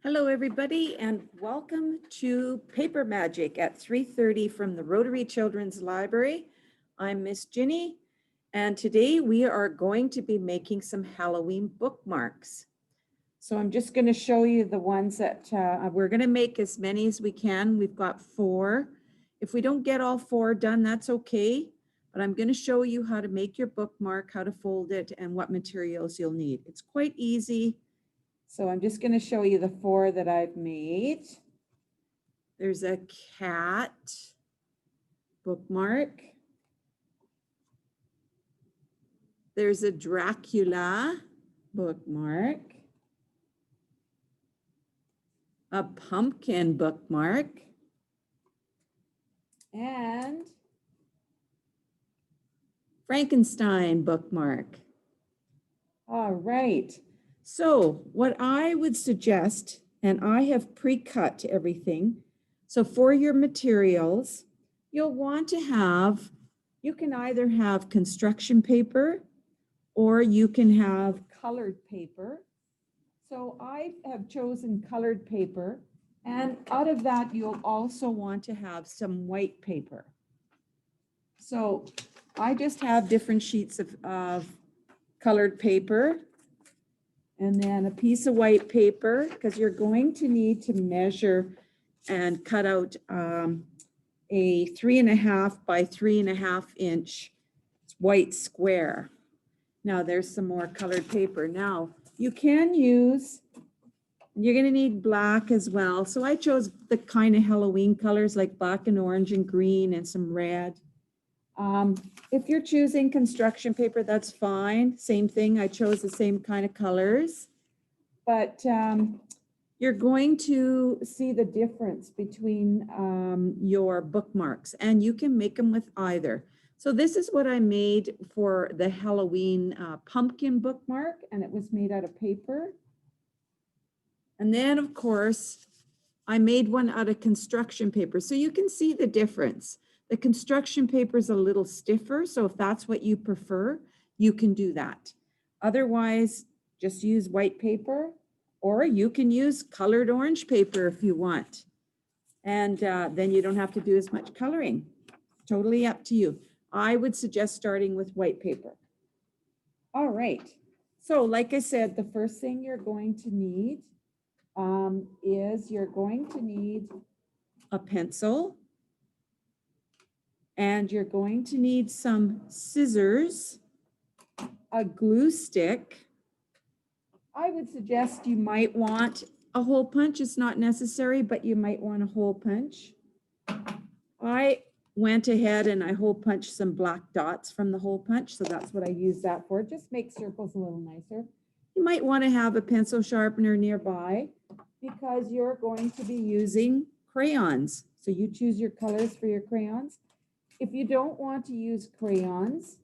Hello, everybody, and welcome to Paper Magic at 3:30 from the Rotary Children's Library. I'm Miss Ginny, and today we are going to be making some Halloween bookmarks. So I'm just going to show you the ones that we're going to make as many as we can. We've got 4. If we don't get all 4 done, that's okay. But I'm going to show you how to make your bookmark, how to fold it, and what materials you'll need. It's quite easy. So I'm just going to show you the 4 that I've made. There's a cat bookmark. There's a Dracula bookmark. A pumpkin bookmark. And Frankenstein bookmark. All right. So what I would suggest, and I have pre-cut everything. So for your materials, you'll want to have, you can either have construction paper or you can have colored paper. So I have chosen colored paper, and out of that, you'll also want to have some white paper. So I just have different sheets of colored paper. And then a piece of white paper, because you're going to need to measure and cut out a 3.5 by 3.5 inch white square. Now there's some more colored paper. Now you can use, you're going to need black as well. So I chose the kind of Halloween colors like black and orange and green and some red. If you're choosing construction paper, that's fine. Same thing, I chose the same kind of colors. But you're going to see the difference between your bookmarks, and you can make them with either. So this is what I made for the Halloween pumpkin bookmark, and it was made out of paper. And then, of course, I made one out of construction paper. So you can see the difference. The construction paper is a little stiffer, so if that's what you prefer, you can do that. Otherwise, just use white paper, or you can use colored orange paper if you want. And then you don't have to do as much coloring. Totally up to you. I would suggest starting with white paper. All right. So like I said, the first thing you're going to need is you're going to need a pencil. And you're going to need some scissors, a glue stick. I would suggest you might want a hole punch. It's not necessary, but you might want a hole punch. I went ahead and I hole punched some black dots from the hole punch, so that's what I use that for. It just makes circles a little nicer. You might want to have a pencil sharpener nearby because you're going to be using crayons. So you choose your colors for your crayons. If you don't want to use crayons,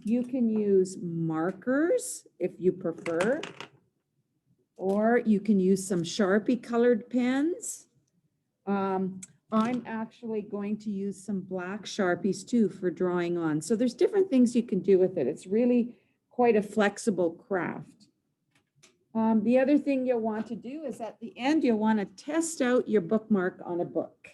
you can use markers if you prefer, or you can use some Sharpie colored pens. I'm actually going to use some black Sharpies too for drawing on. So there's different things you can do with it. It's really quite a flexible craft. The other thing you'll want to do is at the end, you'll want to test out your bookmark on a book.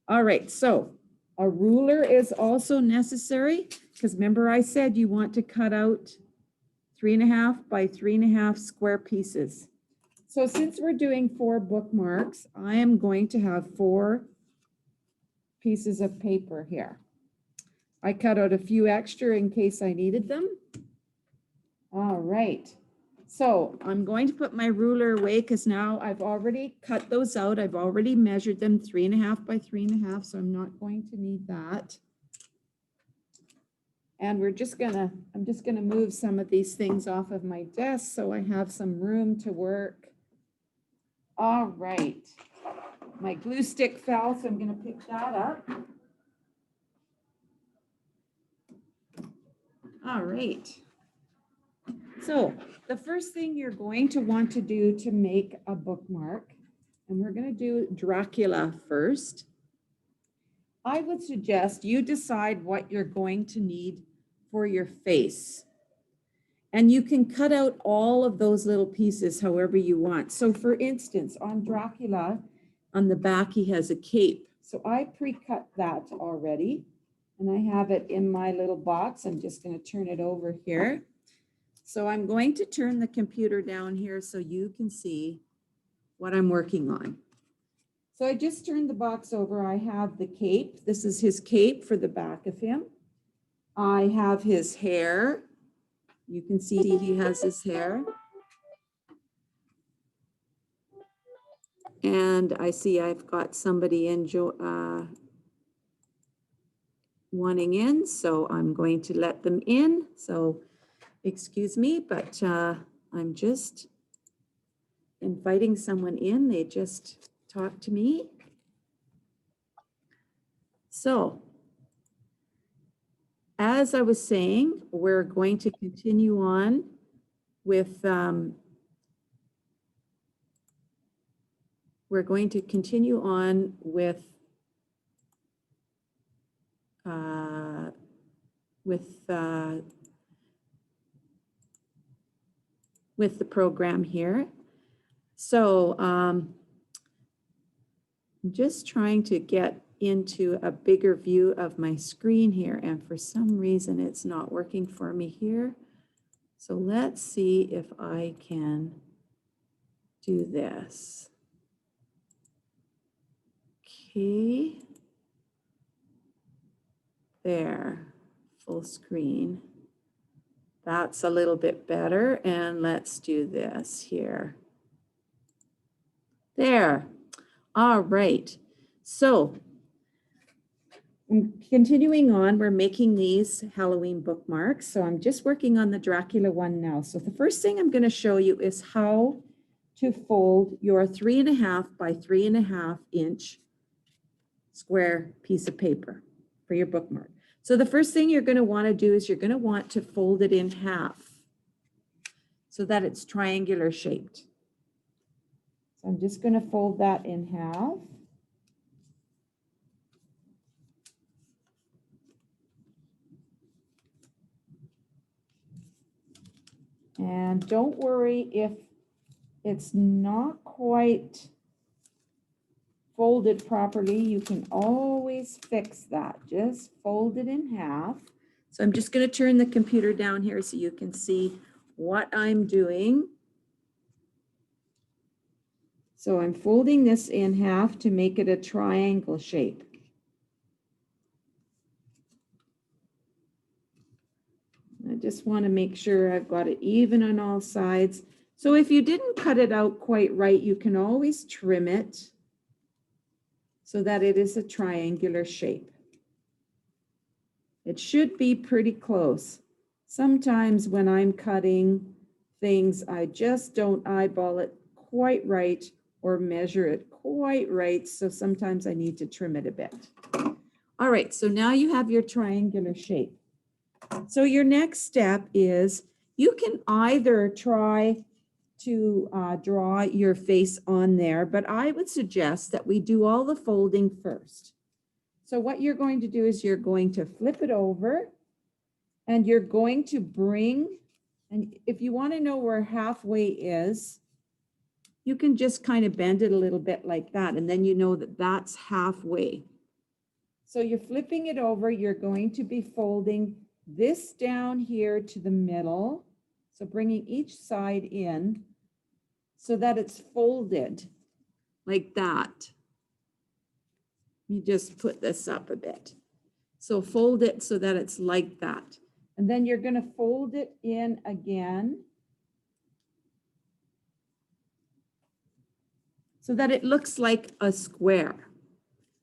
All right, so a ruler is also necessary because remember I said you want to cut out 3.5 by 3.5 square pieces. So since we're doing 4 bookmarks, I am going to have 4 pieces of paper here. I cut out a few extra in case I needed them. All right. So I'm going to put my ruler away because now I've already cut those out. I've already measured them 3.5 by 3.5, so I'm not going to need that. And I'm just gonna move some of these things off of my desk so I have some room to work. All right. My glue stick fell, so I'm gonna pick that up. All right. So the first thing you're going to want to do to make a bookmark, and we're going to do Dracula first. I would suggest you decide what you're going to need for your face. And you can cut out all of those little pieces however you want. So for instance, on Dracula, on the back, he has a cape. So I pre-cut that already. And I have it in my little box. I'm just going to turn it over here. So I'm going to turn the computer down here so you can see what I'm working on. So I just turned the box over. I have the cape. This is his cape for the back of him. I have his hair. You can see he has his hair. And I see I've got somebody wanting in, so I'm going to let them in. So excuse me, but I'm just inviting someone in. They just talked to me. So as I was saying, we're going to continue on with with the program here. So I'm just trying to get into a bigger view of my screen here, and for some reason it's not working for me here. So let's see if I can do this. Okay. There, full screen. That's a little bit better. And let's do this here. There. All right. So continuing on, we're making these Halloween bookmarks. So I'm just working on the Dracula one now. So the first thing I'm going to show you is how to fold your 3.5 by 3.5 inch square piece of paper for your bookmark. So the first thing you're going to want to do is you're going to want to fold it in half so that it's triangular shaped. So I'm just going to fold that in half. And don't worry if it's not quite folded properly. You can always fix that. Just fold it in half. So I'm just going to turn the computer down here so you can see what I'm doing. So I'm folding this in half to make it a triangle shape. I just want to make sure I've got it even on all sides. So if you didn't cut it out quite right, you can always trim it so that it is a triangular shape. It should be pretty close. Sometimes when I'm cutting things, I just don't eyeball it quite right or measure it quite right. So sometimes I need to trim it a bit. All right, so now you have your triangular shape. So your next step is you can either try to draw your face on there, but I would suggest that we do all the folding first. So what you're going to do is you're going to flip it over and you're going to bring, and if you want to know where halfway is, you can just kind of bend it a little bit like that, and then you know that that's halfway. So you're flipping it over, you're going to be folding this down here to the middle. So bringing each side in so that it's folded like that. You just put this up a bit. So fold it so that it's like that. And then you're going to fold it in again so that it looks like a square.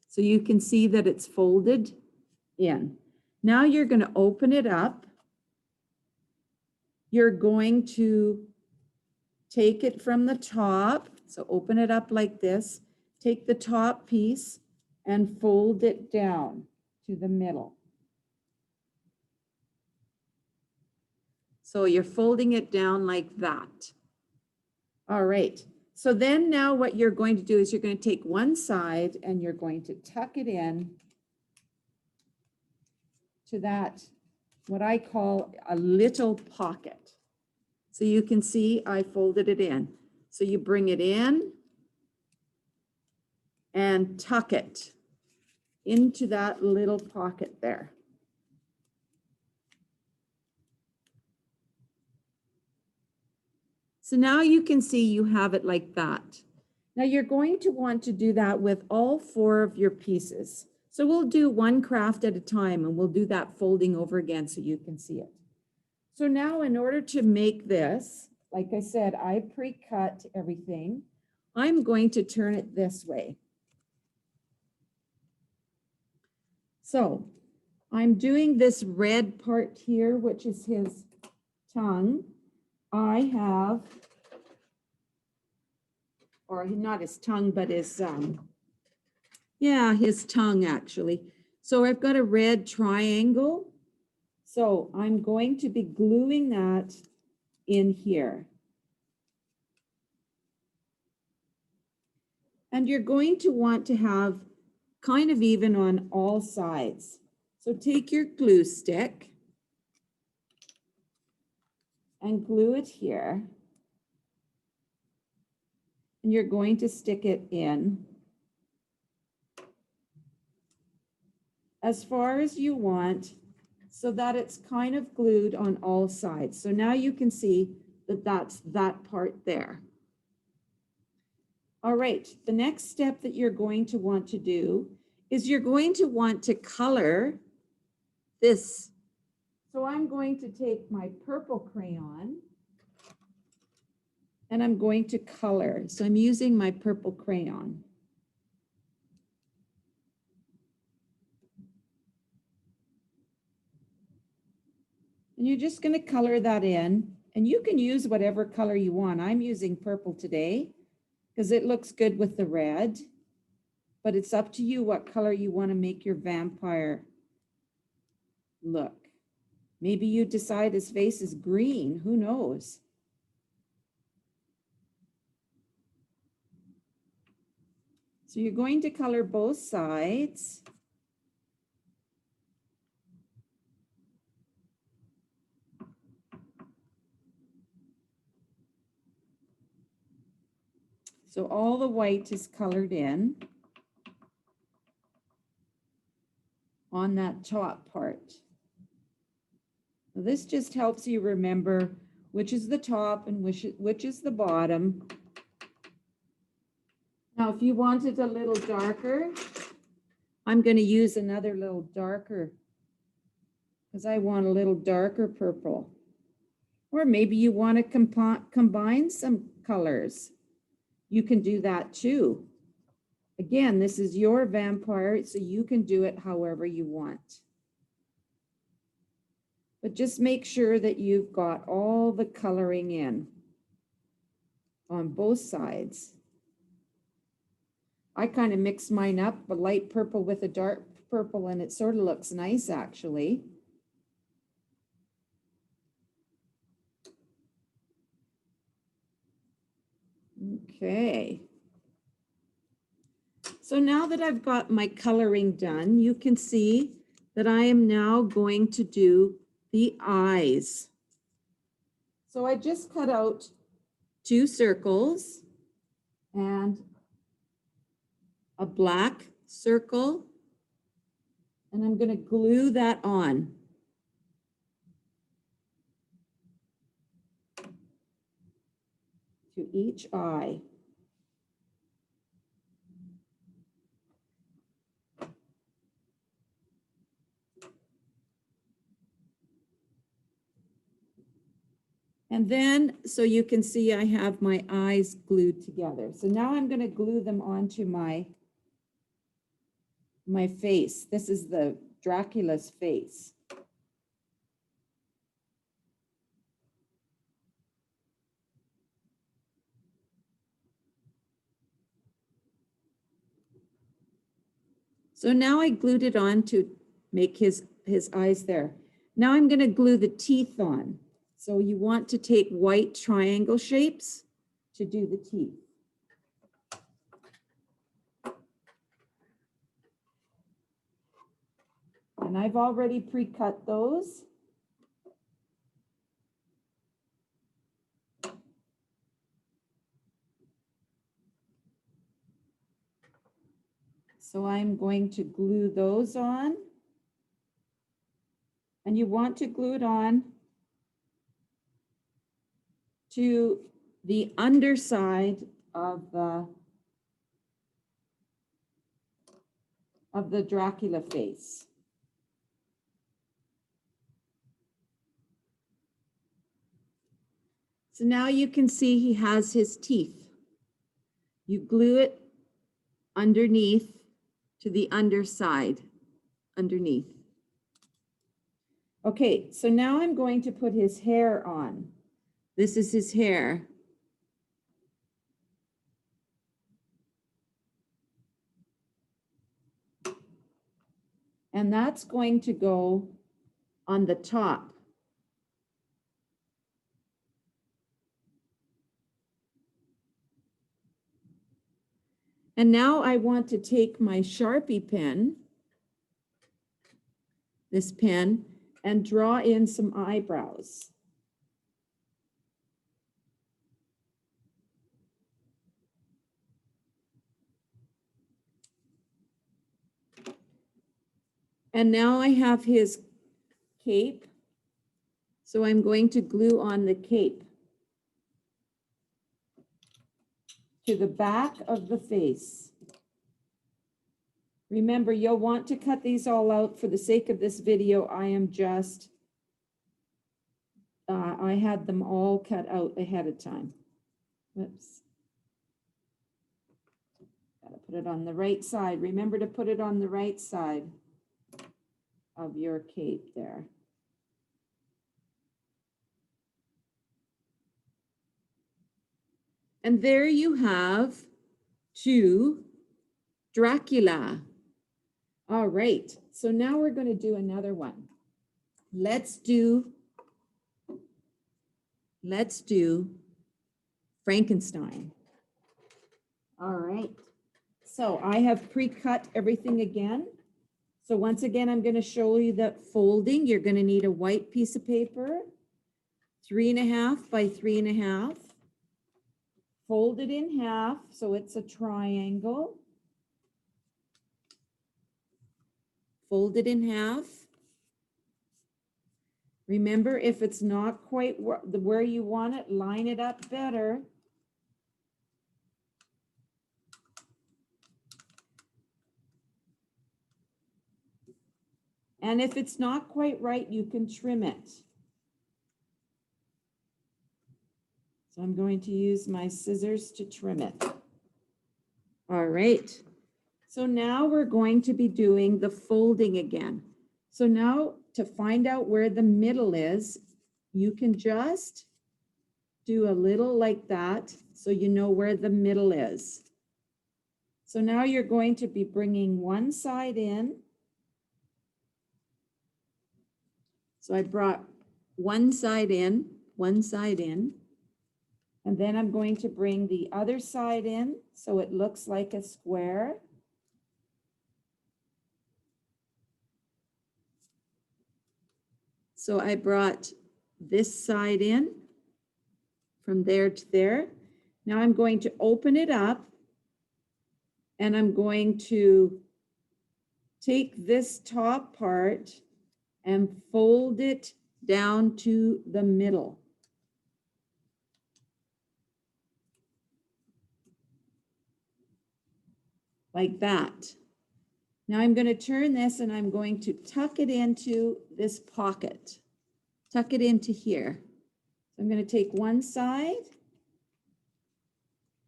So you can see that it's folded in. Now you're going to open it up. You're going to take it from the top. So open it up like this. Take the top piece and fold it down to the middle. So you're folding it down like that. All right. So then now what you're going to do is you're going to take one side and you're going to tuck it in to that, what I call a little pocket. So you can see I folded it in. So you bring it in and tuck it into that little pocket there. So now you can see you have it like that. Now you're going to want to do that with all 4 of your pieces. So we'll do one craft at a time, and we'll do that folding over again so you can see it. So now in order to make this, like I said, I pre-cut everything. I'm going to turn it this way. So I'm doing this red part here, which is his tongue. I have, or not his tongue, but his, yeah, his tongue actually. So I've got a red triangle. So I'm going to be gluing that in here. And you're going to want to have kind of even on all sides. So take your glue stick and glue it here. And you're going to stick it in as far as you want so that it's kind of glued on all sides. So now you can see that that's that part there. All right, the next step that you're going to want to do is you're going to want to color this. So I'm going to take my purple crayon and I'm going to color. So I'm using my purple crayon. And you're just going to color that in, and you can use whatever color you want. I'm using purple today because it looks good with the red, but it's up to you what color you want to make your vampire look. Maybe you decide his face is green, who knows? So you're going to color both sides. So all the white is colored in on that top part. Now this just helps you remember which is the top and which is the bottom. Now, if you want it a little darker, I'm going to use another little darker because I want a little darker purple. Or maybe you want to combine some colors. You can do that too. Again, this is your vampire, so you can do it however you want. But just make sure that you've got all the coloring in on both sides. I kind of mix mine up, a light purple with a dark purple, and it sort of looks nice actually. Okay. So now that I've got my coloring done, you can see that I am now going to do the eyes. So I just cut out 2 circles and a black circle, and I'm going to glue that on. To each eye. And then, so you can see I have my eyes glued together. So now I'm going to glue them onto my face. This is the Dracula's face. So now I glued it on to make his eyes there. Now I'm going to glue the teeth on. So you want to take white triangle shapes to do the teeth. And I've already pre-cut those. So I'm going to glue those on. And you want to glue it on to the underside of the Dracula face. So now you can see he has his teeth. You glue it underneath to the underside, underneath. Okay, so now I'm going to put his hair on. This is his hair. And that's going to go on the top. And now I want to take my Sharpie pen, this pen, and draw in some eyebrows. And now I have his cape. So I'm going to glue on the cape to the back of the face. Remember, you'll want to cut these all out. For the sake of this video, I am just, I had them all cut out ahead of time. Whoops. Gotta put it on the right side. Remember to put it on the right side of your cape there. And there you have two Dracula. All right, so now we're going to do another one. Let's do Frankenstein. All right, so I have pre-cut everything again. So once again, I'm going to show you that folding. You're going to need a white piece of paper, 3.5 by 3.5. Fold it in half so it's a triangle. Fold it in half. Remember, if it's not quite where you want it, line it up better. And if it's not quite right, you can trim it. So I'm going to use my scissors to trim it. All right. So now we're going to be doing the folding again. So now to find out where the middle is, you can just do a little like that so you know where the middle is. So now you're going to be bringing one side in. So I brought one side in, and then I'm going to bring the other side in so it looks like a square. So I brought this side in from there to there. Now I'm going to open it up and I'm going to take this top part and fold it down to the middle. Like that. Now I'm going to turn this and I'm going to tuck it into this pocket. Tuck it into here. So I'm going to take one side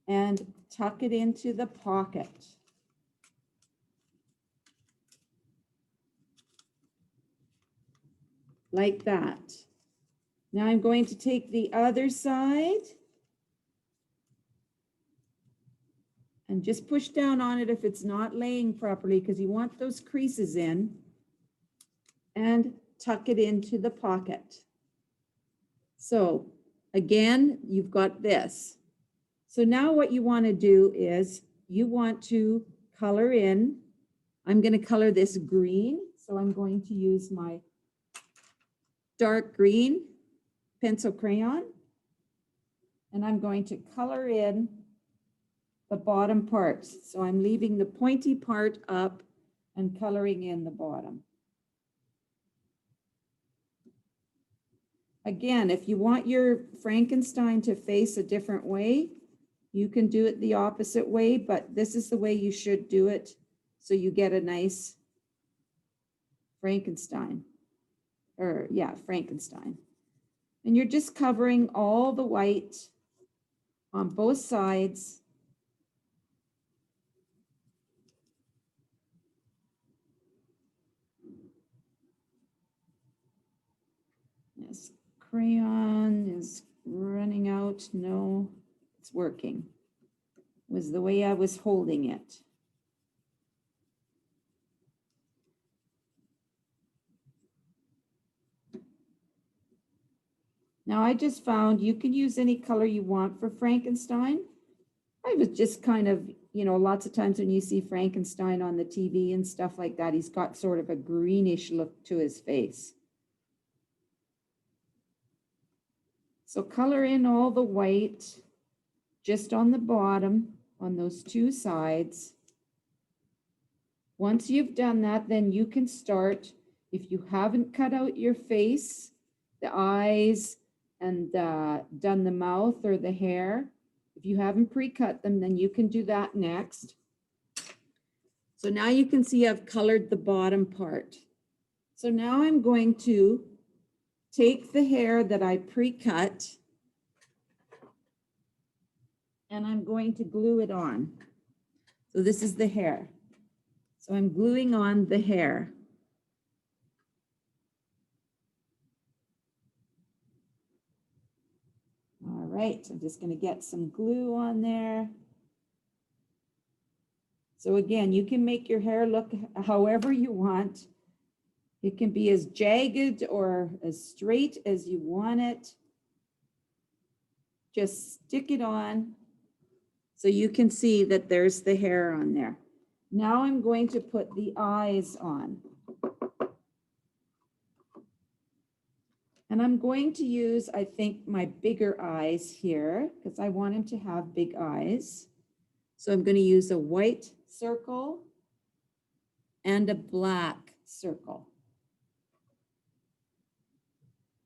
and tuck it into the pocket. Like that. Now I'm going to take the other side and just push down on it if it's not laying properly because you want those creases in, and tuck it into the pocket. So again, you've got this. So now what you want to do is you want to color in. I'm going to color this green. So I'm going to use my dark green pencil crayon, and I'm going to color in the bottom parts. So I'm leaving the pointy part up and coloring in the bottom. Again, if you want your Frankenstein to face a different way, you can do it the opposite way, but this is the way you should do it so you get a nice Frankenstein. Or yeah, Frankenstein. And you're just covering all the white on both sides. This crayon is running out. No, it's working. It was the way I was holding it. Now I just found you can use any color you want for Frankenstein. I was just kind of, you know, lots of times when you see Frankenstein on the TV and stuff like that, he's got sort of a greenish look to his face. So color in all the white just on the bottom on those two sides. Once you've done that, then you can start, if you haven't cut out your face, the eyes, and done the mouth or the hair, if you haven't pre-cut them, then you can do that next. So now you can see I've colored the bottom part. So now I'm going to take the hair that I pre-cut and I'm going to glue it on. So this is the hair. So I'm gluing on the hair. All right, I'm just going to get some glue on there. So again, you can make your hair look however you want. It can be as jagged or as straight as you want it. Just stick it on so you can see that there's the hair on there. Now I'm going to put the eyes on. And I'm going to use, I think, my bigger eyes here because I want him to have big eyes. So I'm going to use a white circle and a black circle.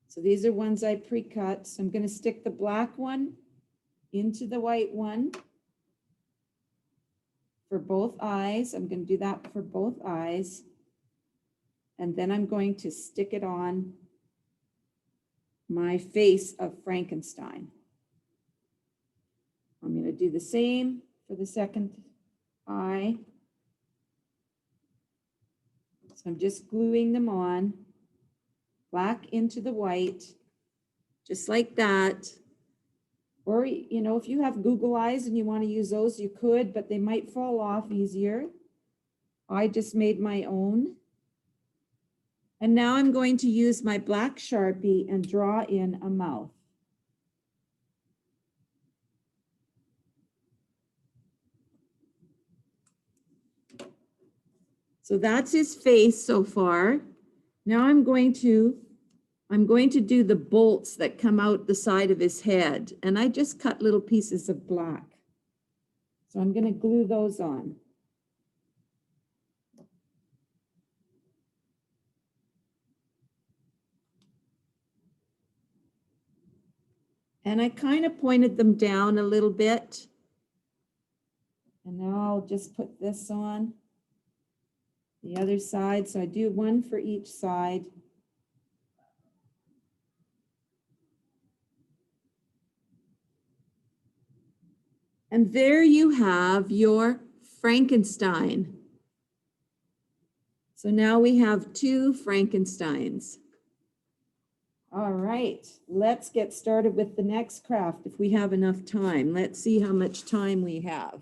So these are ones I pre-cut. So I'm going to stick the black one into the white one for both eyes. I'm going to do that for both eyes. And then I'm going to stick it on my face of Frankenstein. I'm going to do the same for the second eye. So I'm just gluing them on, black into the white, just like that. Or, you know, if you have Google eyes and you want to use those, you could, but they might fall off easier. I just made my own. And now I'm going to use my black Sharpie and draw in a mouth. So that's his face so far. Now I'm going to do the bolts that come out the side of his head. And I just cut little pieces of black. So I'm going to glue those on. And I kind of pointed them down a little bit. And now I'll just put this on the other side. So I do one for each side. And there you have your Frankenstein. So now we have two Frankensteins. All right, let's get started with the next craft if we have enough time. Let's see how much time we have.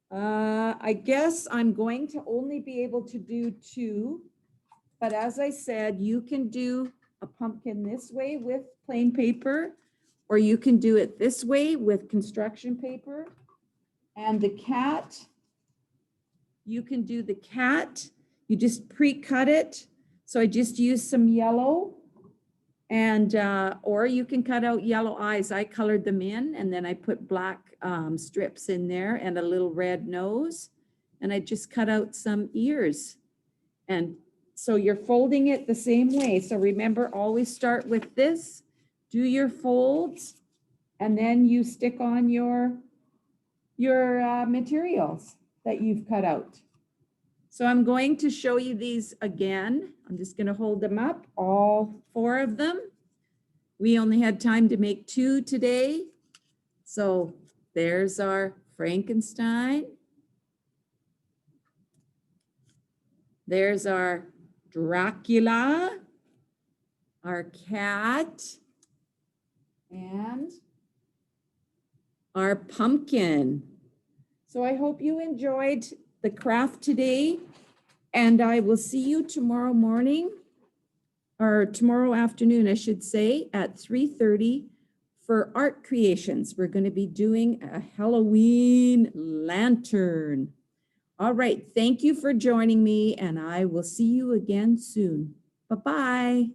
I guess I'm going to only be able to do two, but as I said, you can do a pumpkin this way with plain paper, or you can do it this way with construction paper. And the cat, you can do the cat, you just pre-cut it. So I just used some yellow And, or you can cut out yellow eyes. I colored them in and then I put black strips in there and a little red nose. And I just cut out some ears. And so you're folding it the same way. So remember, always start with this, do your folds, and then you stick on your materials that you've cut out. So I'm going to show you these again. I'm just going to hold them up, all 4 of them. We only had time to make 2 today. So there's our Frankenstein. There's our Dracula, our cat, and our pumpkin. So I hope you enjoyed the craft today, and I will see you tomorrow morning, or tomorrow afternoon, I should say, at 3:30 for art creations. We're going to be doing a Halloween lantern. All right, thank you for joining me, and I will see you again soon. Bye-bye.